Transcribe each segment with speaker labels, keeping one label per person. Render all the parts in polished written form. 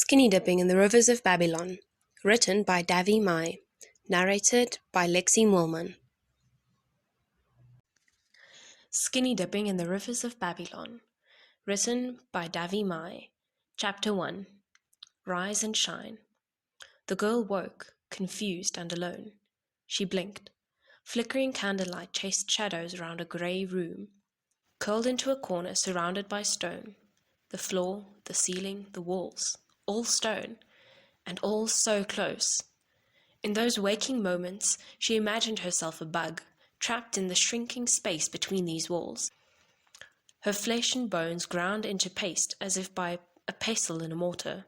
Speaker 1: Skinny Dipping in the Rivers of Babylon, written by Davi Mai, narrated by Lexie Moolman. Skinny Dipping in the Rivers of Babylon, written by Davi Mai, Chapter 1, Rise and Shine. The girl woke, confused and alone. She blinked. Flickering candlelight chased shadows around a grey room. Curled into a corner surrounded by stone, the floor, the ceiling, the walls, all stone, and all so close. In those waking moments, she imagined herself a bug, trapped in the shrinking space between these walls. Her flesh and bones ground into paste as if by a pestle in a mortar.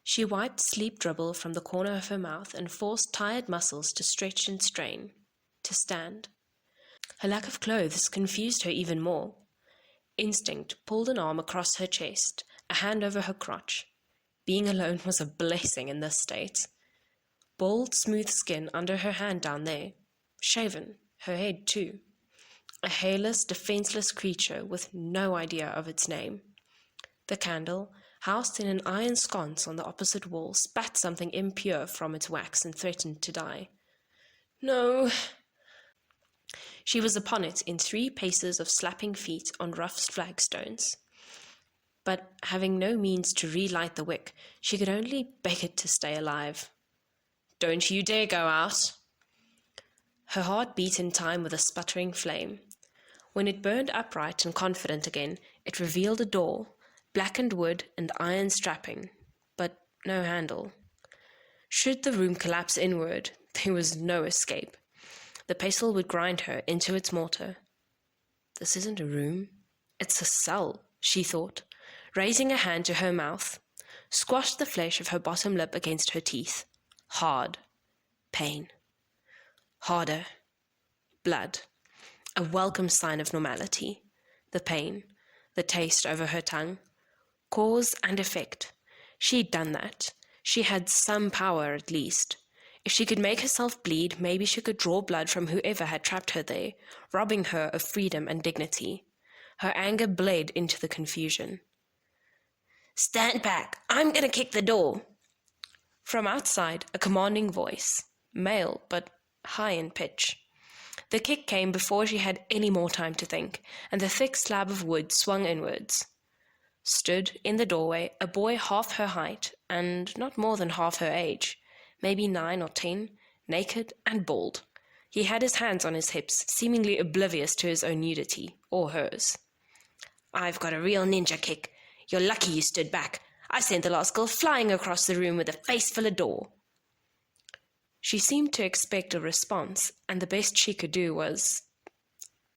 Speaker 1: She wiped sleep dribble from the corner of her mouth and forced tired muscles to stretch and strain, to stand. Her lack of clothes confused her even more. Instinct pulled an arm across her chest, a hand over her crotch. Being alone was a blessing in this state. Bald, smooth skin under her hand down there. Shaven, her head too. A hairless, defenseless creature with no idea of its name. The candle, housed in an iron sconce on the opposite wall, spat something impure from its wax and threatened to die. No! She was upon it in 3 paces of slapping feet on rough flagstones. But having no means to relight the wick, she could only beg it to stay alive. Don't you dare go out! Her heart beat in time with a sputtering flame. When it burned upright and confident again, it revealed a door, blackened wood and iron strapping, but no handle. Should the room collapse inward, there was no escape. The pestle would grind her into its mortar. This isn't a room, it's a cell, she thought, raising a hand to her mouth, squashed the flesh of her bottom lip against her teeth. Hard. Pain. Harder. Blood. A welcome sign of normality. The pain, the taste over her tongue. Cause and effect. She'd done that. She had some power at least. If she could make herself bleed, maybe she could draw blood from whoever had trapped her there, robbing her of freedom and dignity. Her anger bled into the confusion. Stand back! I'm going to kick the door! From outside, a commanding voice, male but high in pitch. The kick came before she had any more time to think, and the thick slab of wood swung inwards. Stood in the doorway a boy half her height and not more than half her age. Maybe 9 or 10, naked and bald. He had his hands on his hips, seemingly oblivious to his own nudity, or hers. I've got a real ninja kick. You're lucky you stood back. I sent the last girl flying across the room with a face full of door. She seemed to expect a response, and the best she could do was,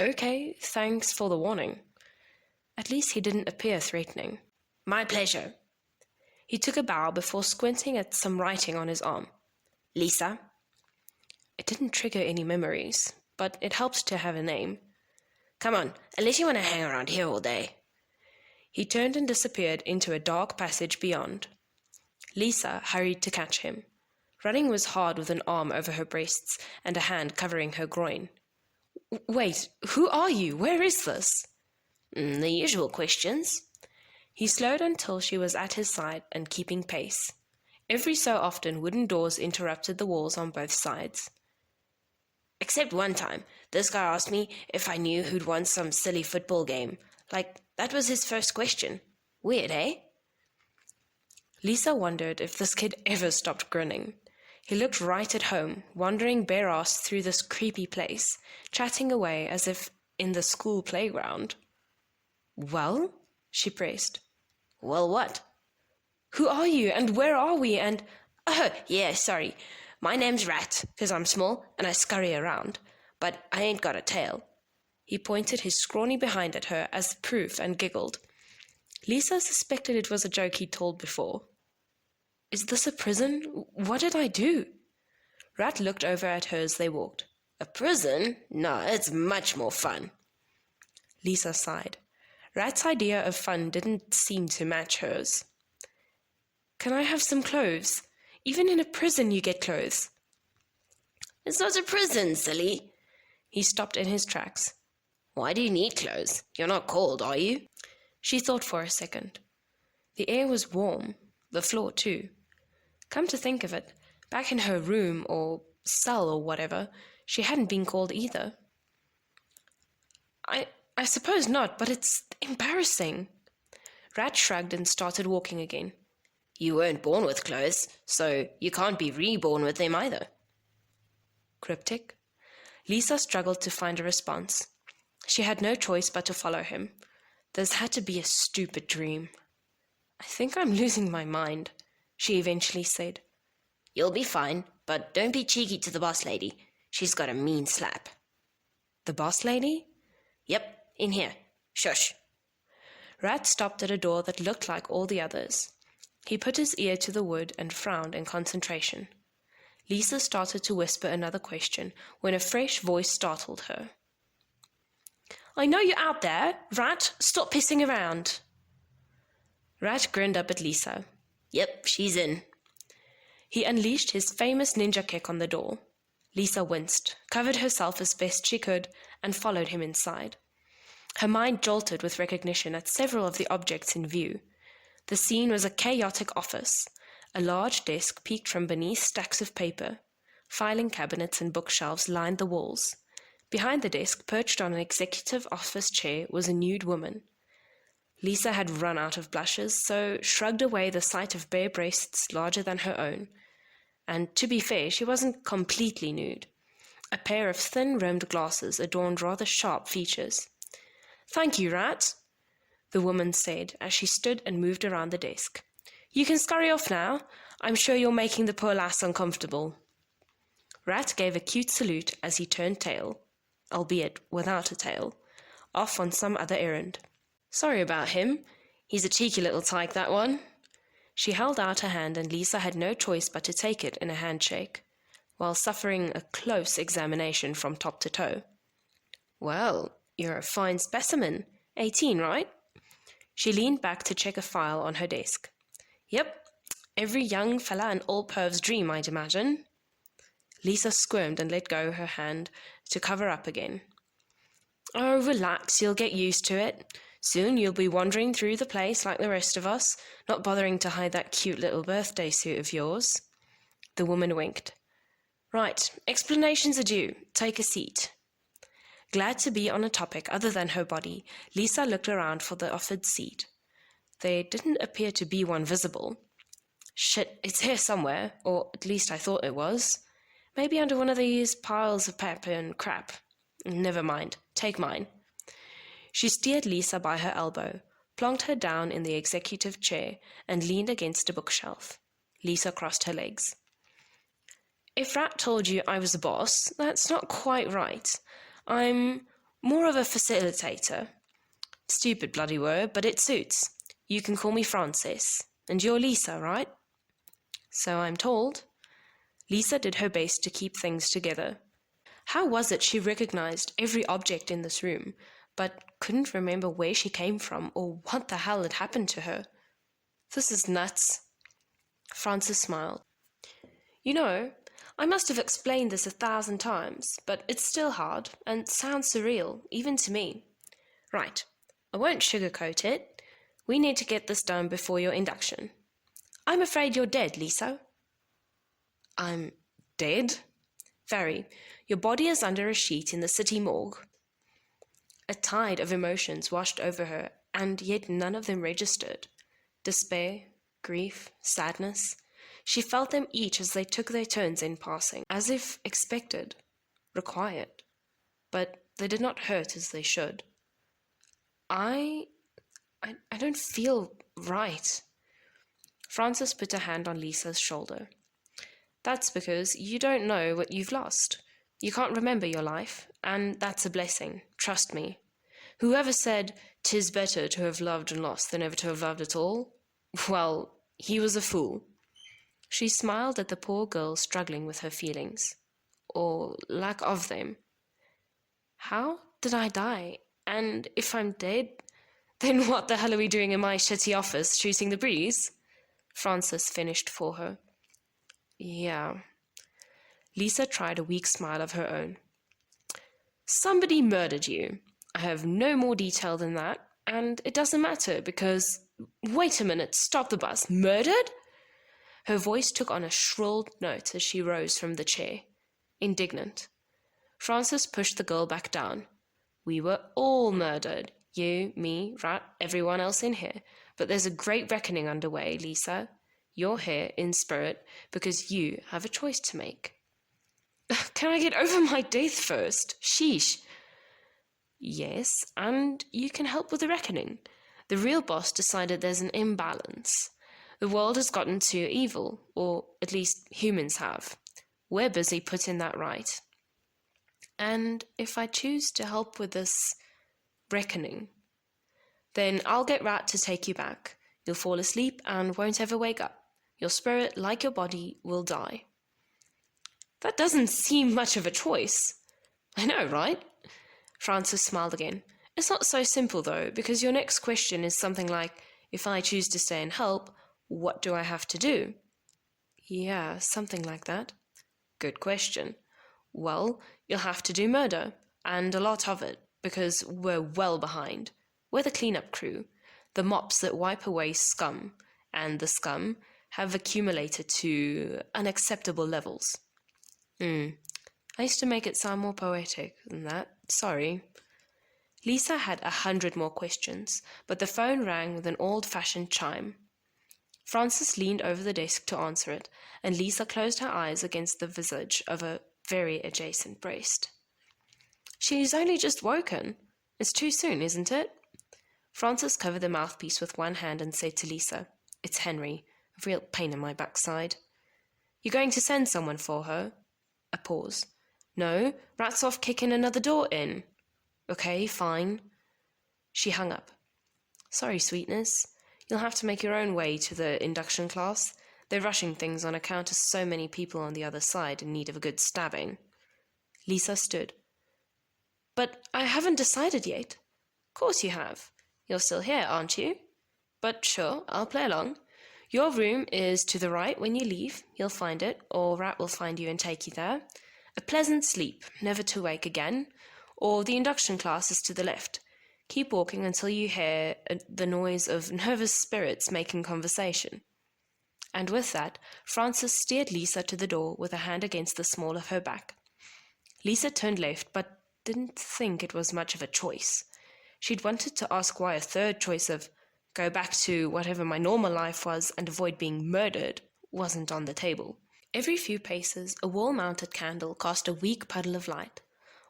Speaker 1: Okay, thanks for the warning. At least he didn't appear threatening. My pleasure. He took a bow before squinting at some writing on his arm. Lisa? It didn't trigger any memories, but it helped to have a name. Come on, unless you want to hang around here all day. He turned and disappeared into a dark passage beyond. Lisa hurried to catch him. Running was hard with an arm over her breasts and a hand covering her groin. Wait, who are you? Where is this? The usual questions. He slowed until she was at his side and keeping pace. Every so often, wooden doors interrupted the walls on both sides. Except one time, this guy asked me if I knew who'd won some silly football game. Like, that was his first question. Weird, eh? Lisa wondered if this kid ever stopped grinning. He looked right at home, wandering bare-assed through this creepy place, chatting away as if in the school playground. Well? She pressed. Well, what? Who are you, and where are we, and... Oh, yeah, sorry. My name's Rat, 'cause I'm small and I scurry around, but I ain't got a tail. He pointed his scrawny behind at her as proof and giggled. Lisa suspected it was a joke he'd told before. Is this a prison? What did I do? Rat looked over at her as they walked. A prison? No, it's much more fun. Lisa sighed. Rat's idea of fun didn't seem to match hers. Can I have some clothes? Even in a prison you get clothes. It's not a prison, silly. He stopped in his tracks. Why do you need clothes? You're not cold, are you? She thought for a second. The air was warm, the floor too. Come to think of it, back in her room or cell or whatever, she hadn't been called either. I suppose not, but it's embarrassing. Rat shrugged and started walking again. You weren't born with clothes, so you can't be reborn with them either. Cryptic. Lisa struggled to find a response. She had no choice but to follow him. This had to be a stupid dream. I think I'm losing my mind, she eventually said. You'll be fine, but don't be cheeky to the boss lady. She's got a mean slap. The boss lady? Yep, in here. Shush. Rat stopped at a door that looked like all the others. He put his ear to the wood and frowned in concentration. Lisa started to whisper another question when a fresh voice startled her. I know you're out there. Rat, stop pissing around. Rat grinned up at Lisa. Yep, she's in. He unleashed his famous ninja kick on the door. Lisa winced, covered herself as best she could, and followed him inside. Her mind jolted with recognition at several of the objects in view. The scene was a chaotic office. A large desk peeked from beneath stacks of paper. Filing cabinets and bookshelves lined the walls. Behind the desk, perched on an executive office chair, was a nude woman. Lisa had run out of blushes, so shrugged away the sight of bare breasts larger than her own. And to be fair, she wasn't completely nude. A pair of thin-rimmed glasses adorned rather sharp features. Thank you, Rat, the woman said as she stood and moved around the desk. You can scurry off now. I'm sure you're making the poor lass uncomfortable. Rat gave a cute salute as he turned tail, albeit without a tail, off on some other errand. Sorry about him. He's a cheeky little tyke, that one. She held out her hand and Lisa had no choice but to take it in a handshake, while suffering a close examination from top to toe. Well, you're a fine specimen. 18, right? She leaned back to check a file on her desk. Yep, every young fella and old perv's dream, I'd imagine. Lisa squirmed and let go her hand to cover up again. Oh, relax, you'll get used to it. Soon you'll be wandering through the place like the rest of us, not bothering to hide that cute little birthday suit of yours. The woman winked. Right, explanations are due. Take a seat. Glad to be on a topic other than her body, Lisa looked around for the offered seat. There didn't appear to be one visible. Shit, it's here somewhere, or at least I thought it was. Maybe under one of these piles of paper and crap. Never mind, take mine. She steered Lisa by her elbow, plonked her down in the executive chair, and leaned against a bookshelf. Lisa crossed her legs. If Rat told you I was a boss, that's not quite right. I'm more of a facilitator. Stupid bloody word, but it suits. You can call me Frances. And you're Lisa, right? So I'm told. Lisa did her best to keep things together. How was it she recognized every object in this room, but couldn't remember where she came from or what the hell had happened to her? This is nuts. Frances smiled. You know, I must have explained this 1,000 times, but it's still hard and sounds surreal, even to me. Right, I won't sugarcoat it. We need to get this done before your induction. I'm afraid you're dead, Lisa. I'm dead? Very. Your body is under a sheet in the city morgue. A tide of emotions washed over her, and yet none of them registered. Despair, grief, sadness. She felt them each as they took their turns in passing, as if expected, required. But they did not hurt as they should. I don't feel right. Frances put a hand on Lisa's shoulder. That's because you don't know what you've lost. You can't remember your life, and that's a blessing, trust me. Whoever said, "'Tis better to have loved and lost than ever to have loved at all," well, he was a fool. She smiled at the poor girl struggling with her feelings, or lack of them. How did I die? And if I'm dead, then what the hell are we doing in my shitty office, shooting the breeze? Frances finished for her. Yeah. Lisa tried a weak smile of her own. Somebody murdered you. I have no more detail than that, and it doesn't matter because... Wait a minute, stop the bus. Murdered? Her voice took on a shrill note as she rose from the chair, indignant. Francis pushed the girl back down. We were all murdered. You, me, Rat, everyone else in here. But there's a great reckoning underway, Lisa. You're here in spirit because you have a choice to make. Can I get over my death first? Sheesh. Yes, and you can help with the reckoning. The real boss decided there's an imbalance. The world has gotten too evil, or at least humans have. We're busy putting that right. And if I choose to help with this reckoning, then I'll get Rat to take you back. You'll fall asleep and won't ever wake up. Your spirit, like your body, will die. That doesn't seem much of a choice. I know, right? Francis smiled again. It's not so simple, though, because your next question is something like, if I choose to stay and help, what do I have to do? Yeah, something like that. Good question. Well, you'll have to do murder, and a lot of it, because we're well behind. We're the cleanup crew, the mops that wipe away scum, and the scum have accumulated to unacceptable levels. I used to make it sound more poetic than that. Sorry. Lisa had 100 more questions, but the phone rang with an old-fashioned chime. Francis leaned over the desk to answer it, and Lisa closed her eyes against the visage of a very adjacent breast. She's only just woken. It's too soon, isn't it? Francis covered the mouthpiece with one hand and said to Lisa, It's Henry, a real pain in my backside. You going to send someone for her? A pause. No, Rat's off kicking another door in. Okay, fine. She hung up. Sorry, sweetness. You'll have to make your own way to the induction class. They're rushing things on account of so many people on the other side in need of a good stabbing. Lisa stood. But I haven't decided yet. Course you have. You're still here, aren't you? But sure, I'll play along. Your room is to the right when you leave. You'll find it, or Rat will find you and take you there. A pleasant sleep, never to wake again. Or the induction class is to the left. Keep walking until you hear the noise of nervous spirits making conversation. And with that, Francis steered Lisa to the door with a hand against the small of her back. Lisa turned left, but didn't think it was much of a choice. She'd wanted to ask why a third choice of go back to whatever my normal life was and avoid being murdered wasn't on the table. Every few paces, a wall-mounted candle cast a weak puddle of light.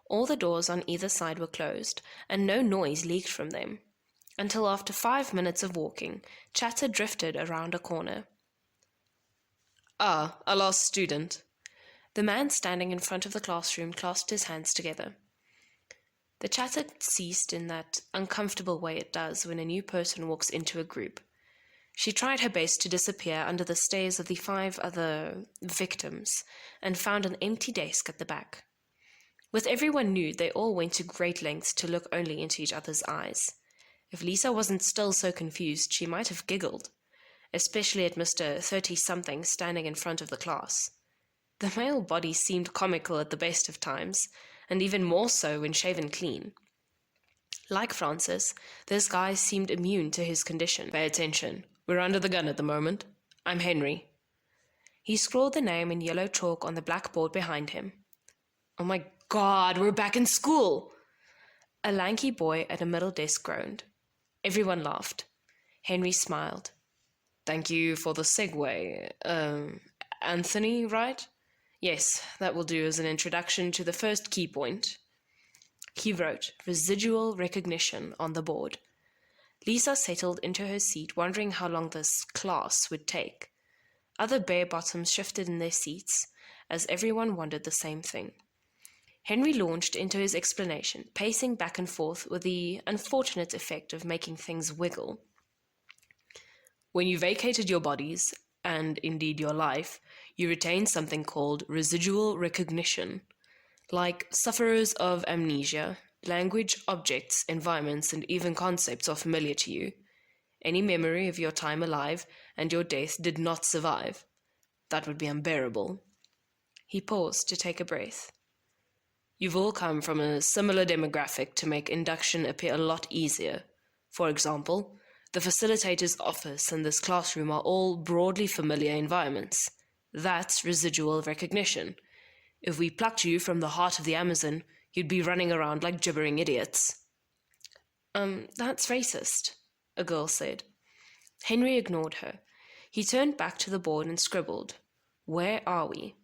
Speaker 1: All the doors on either side were closed, and no noise leaked from them. Until after 5 minutes of walking, chatter drifted around a corner. Ah, a lost student. The man standing in front of the classroom clasped his hands together. The chatter ceased in that uncomfortable way it does when a new person walks into a group. She tried her best to disappear under the stares of the 5 other victims, and found an empty desk at the back. With everyone nude, they all went to great lengths to look only into each other's eyes. If Lisa wasn't still so confused, she might have giggled, especially at Mr. 30-something standing in front of the class. The male body seemed comical at the best of times, and even more so when shaven clean. Like Francis, this guy seemed immune to his condition. Pay attention. We're under the gun at the moment. I'm Henry. He scrawled the name in yellow chalk on the blackboard behind him. Oh my God, we're back in school! A lanky boy at a middle desk groaned. Everyone laughed. Henry smiled. Thank you for the segue. Anthony, right? Yes, that will do as an introduction to the first key point. He wrote, residual recognition, on the board. Lisa settled into her seat, wondering how long this class would take. Other bare bottoms shifted in their seats, as everyone wondered the same thing. Henry launched into his explanation, pacing back and forth with the unfortunate effect of making things wiggle. When you vacated your bodies, and indeed your life, you retain something called residual recognition. Like sufferers of amnesia, language, objects, environments, and even concepts are familiar to you. Any memory of your time alive and your death did not survive. That would be unbearable. He paused to take a breath. You've all come from a similar demographic to make induction appear a lot easier. For example, The facilitator's office and this classroom are all broadly familiar environments. That's residual recognition. If we plucked you from the heart of the Amazon, you'd be running around like gibbering idiots. That's racist, a girl said. Henry ignored her. He turned back to the board and scribbled, "Where are we?"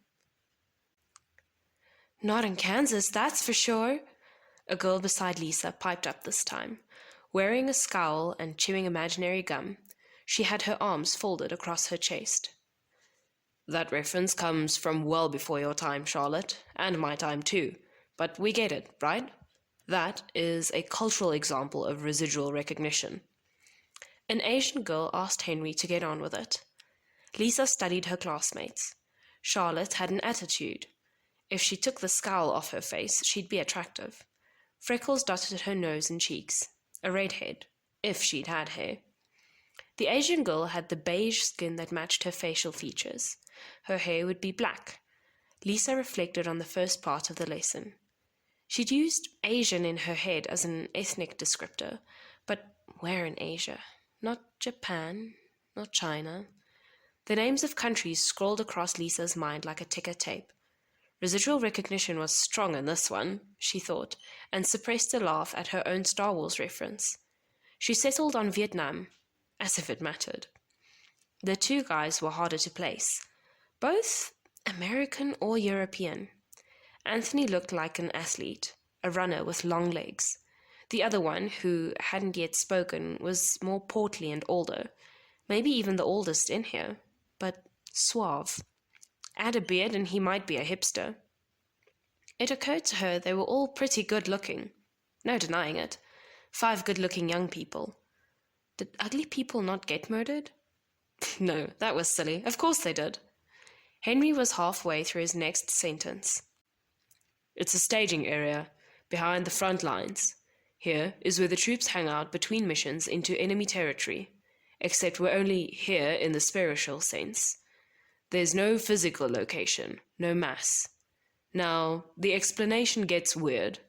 Speaker 1: "Not in Kansas, that's for sure," a girl beside Lisa piped up this time. Wearing a scowl and chewing imaginary gum, she had her arms folded across her chest. "That reference comes from well before your time, Charlotte, and my time too, but we get it, right? That is a cultural example of residual recognition." An Asian girl asked Henry to get on with it. Lisa studied her classmates. Charlotte had an attitude. If she took the scowl off her face, she'd be attractive. Freckles dotted her nose and cheeks. A redhead, if she'd had hair. The Asian girl had the beige skin that matched her facial features. Her hair would be black. Lisa reflected on the first part of the lesson. She'd used Asian in her head as an ethnic descriptor, but where in Asia? Not Japan, not China. The names of countries scrolled across Lisa's mind like a ticker tape. Residual recognition was strong in this one, she thought, and suppressed a laugh at her own Star Wars reference. She settled on Vietnam, as if it mattered. The two guys were harder to place. Both American or European. Anthony looked like an athlete, a runner with long legs. The other one, who hadn't yet spoken, was more portly and older, maybe even the oldest in here, but suave. Add a beard and he might be a hipster. It occurred to her they were all pretty good-looking. No denying it. 5 good-looking young people. Did ugly people not get murdered? No, that was silly. Of course they did. Henry was halfway through his next sentence. "It's a staging area, behind the front lines. Here is where the troops hang out between missions into enemy territory, except we're only here in the spiritual sense. There's no physical location, no mass. Now, the explanation gets weird."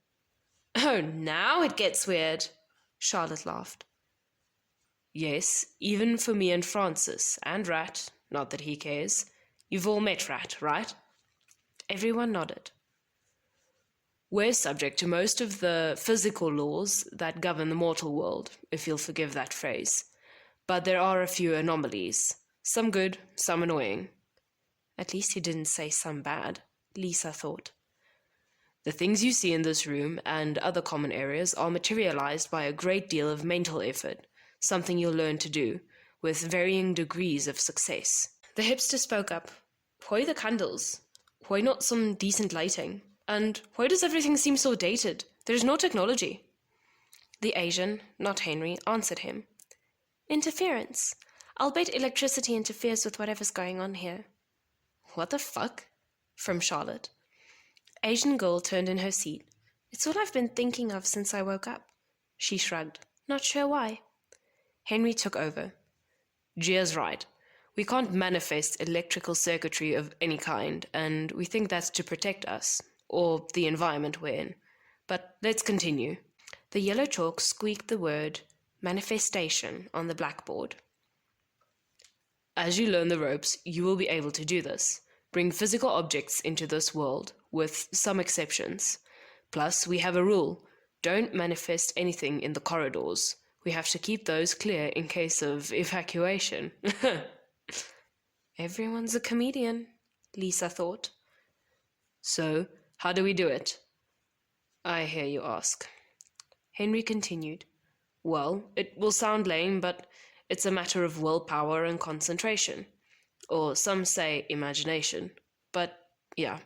Speaker 1: "Oh, now it gets weird," Charlotte laughed. "Yes, even for me and Francis, and Rat, not that he cares. You've all met Rat, right?" Everyone nodded. "We're subject to most of the physical laws that govern the mortal world, if you'll forgive that phrase. But there are a few anomalies. Some good, some annoying." At least he didn't say some bad, Lisa thought. "The things you see in this room and other common areas are materialized by a great deal of mental effort, something you'll learn to do, with varying degrees of success." The hipster spoke up. "Why the candles? Why not some decent lighting? And why does everything seem so dated? There's no technology." The Asian, not Henry, answered him. "Interference. I'll bet electricity interferes with whatever's going on here." "What the fuck?" from Charlotte. Asian girl turned in her seat. "It's all I've been thinking of since I woke up." She shrugged. "Not sure why." Henry took over. "Gia's right. We can't manifest electrical circuitry of any kind, and we think that's to protect us, or the environment we're in. But let's continue." The yellow chalk squeaked the word manifestation on the blackboard. "As you learn the ropes, you will be able to do this. Bring physical objects into this world, with some exceptions. Plus, we have a rule. Don't manifest anything in the corridors. We have to keep those clear in case of evacuation." Everyone's a comedian, Lisa thought. "So, how do we do it?" I hear you ask. Henry continued. "Well, it will sound lame, but it's a matter of willpower and concentration. Or some say imagination. But, yeah.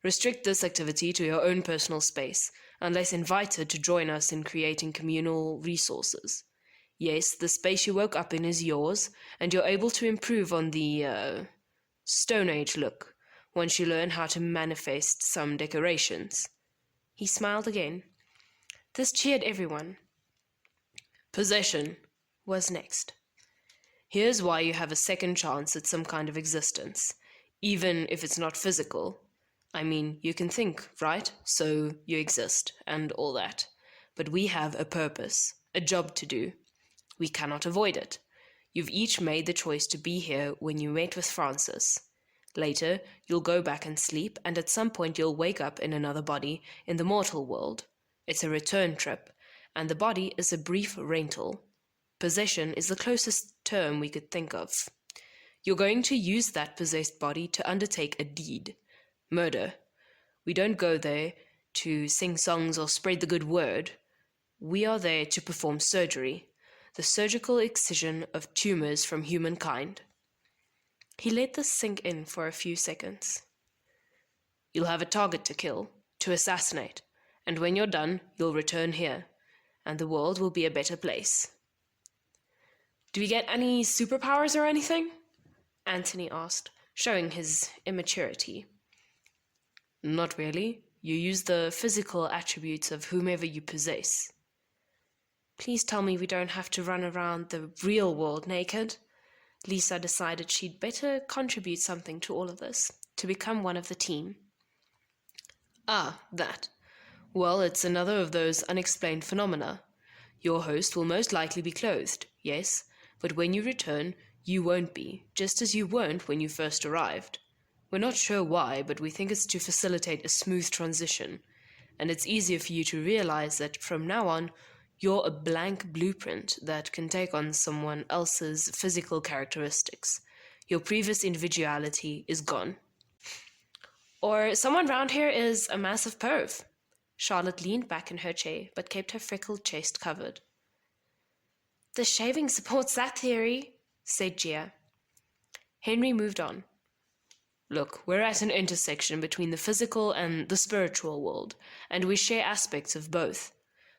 Speaker 1: Restrict this activity to your own personal space, unless invited to join us in creating communal resources. Yes, the space you woke up in is yours, and you're able to improve on the, Stone Age look once you learn how to manifest some decorations." He smiled again. This cheered everyone. "Possession" was next. "Here's why you have a second chance at some kind of existence, even if it's not physical. I mean, you can think, right? So you exist, and all that. But we have a purpose, a job to do. We cannot avoid it. You've each made the choice to be here when you met with Francis. Later, you'll go back and sleep, and at some point you'll wake up in another body in the mortal world. It's a return trip, and the body is a brief rental. Possession is the closest term we could think of. You're going to use that possessed body to undertake a deed. Murder. We don't go there to sing songs or spread the good word. We are there to perform surgery, the surgical excision of tumors from humankind. He let this sink in for a few seconds. You'll have a target to kill, to assassinate, and when you're done, you'll return here, and the world will be a better place. Do we get any superpowers or anything? Anthony asked, showing his immaturity. Not really. You use the physical attributes of whomever you possess. Please tell me we don't have to run around the real world naked. Lisa decided she'd better contribute something to all of this, to become one of the team. Ah, that. Well, it's another of those unexplained phenomena. Your host will most likely be clothed, yes, but when you return, you won't be, just as you weren't when you first arrived. We're not sure why, but we think it's to facilitate a smooth transition, and it's easier for you to realize that from now on, you're a blank blueprint that can take on someone else's physical characteristics. Your previous individuality is gone. Or someone round here is a massive perv. Charlotte leaned back in her chair, but kept her freckled chest covered. The shaving supports that theory, said Gia. Henry moved on. Look, we're at an intersection between the physical and the spiritual world, and we share aspects of both.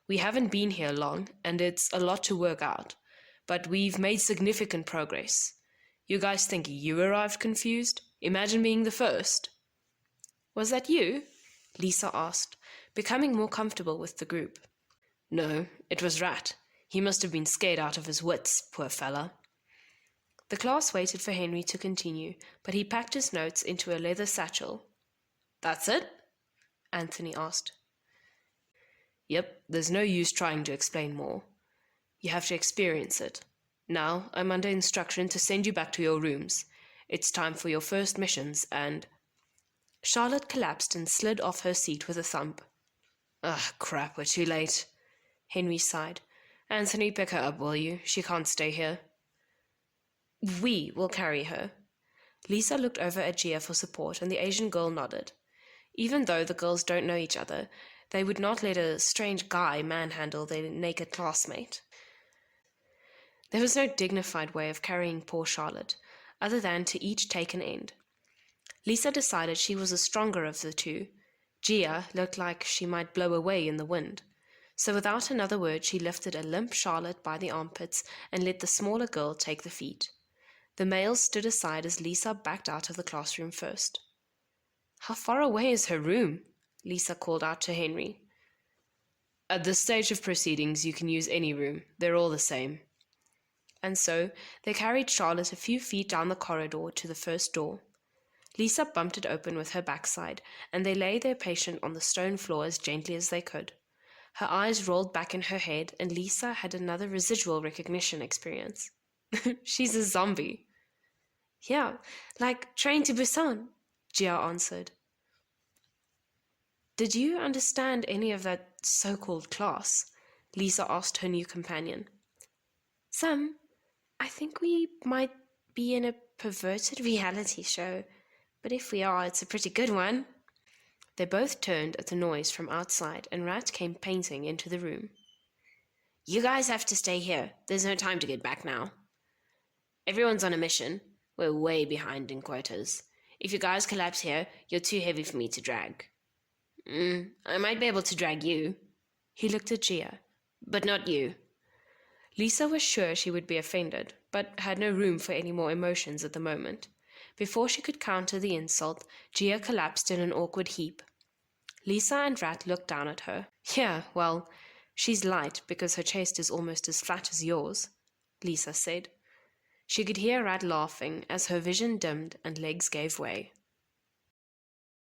Speaker 1: We haven't been here long, and it's a lot to work out, but we've made significant progress. You guys think you arrived confused? Imagine being the first. Was that you? Lisa asked, becoming more comfortable with the group. No, it was Rat. He must have been scared out of his wits, poor fella. The class waited for Henry to continue, but he packed his notes into a leather satchel. That's it? Anthony asked. Yep, there's no use trying to explain more. You have to experience it. Now, I'm under instruction to send you back to your rooms. It's time for your first missions, and... Charlotte collapsed and slid off her seat with a thump. Ugh, crap, we're too late. Henry sighed. Anthony, pick her up, will you? She can't stay here. We will carry her. Lisa looked over at Gia for support, and the Asian girl nodded. Even though the girls don't know each other, they would not let a strange guy manhandle their naked classmate. There was no dignified way of carrying poor Charlotte, other than to each take an end. Lisa decided she was the stronger of the two. Gia looked like she might blow away in the wind. So without another word, she lifted a limp Charlotte by the armpits and let the smaller girl take the feet. The males stood aside as Lisa backed out of the classroom first. How far away is her room? Lisa called out to Henry. At this stage of proceedings, you can use any room. They're all the same. And so they carried Charlotte a few feet down the corridor to the first door. Lisa bumped it open with her backside, and they lay their patient on the stone floor as gently as they could. Her eyes rolled back in her head, and Lisa had another residual recognition experience. She's a zombie. Yeah, like Train to Busan, Gia answered. Did you understand any of that so-called class? Lisa asked her new companion. Some. I think we might be in a perverted reality show, but if we are, it's a pretty good one. They both turned at the noise from outside, and Rat came painting into the room. You guys have to stay here. There's no time to get back now. Everyone's on a mission. We're way behind in quotas. If you guys collapse here, you're too heavy for me to drag. I might be able to drag you. He looked at Gia. But not you. Lisa was sure she would be offended, but had no room for any more emotions at the moment. Before she could counter the insult, Gia collapsed in an awkward heap. Lisa and Rat looked down at her. Yeah, well, she's light because her chest is almost as flat as yours, Lisa said. She could hear Rat laughing as her vision dimmed and legs gave way.